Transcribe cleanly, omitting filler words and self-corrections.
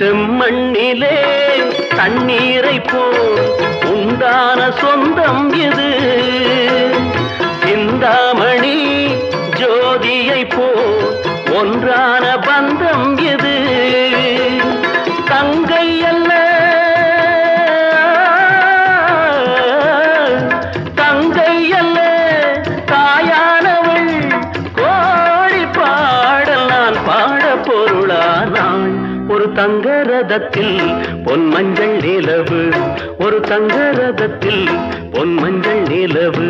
செம்மண்ணிலே தண்ணீரை போல் உண்டான சொந்தம் இது. சிந்தாமணி ஜோதியை போல் ஒன்றான பந்தம் இது. தங்கை அல்ல தங்கை அல்ல தாயானவள், கோடி பாடல் நான் பாட பொருளானாள். ஒரு தங்க ரதத்தில் பொன் மஞ்சள் நிலவு, ஒரு தங்க ரதத்தில் பொன் மஞ்சள் நிலவு.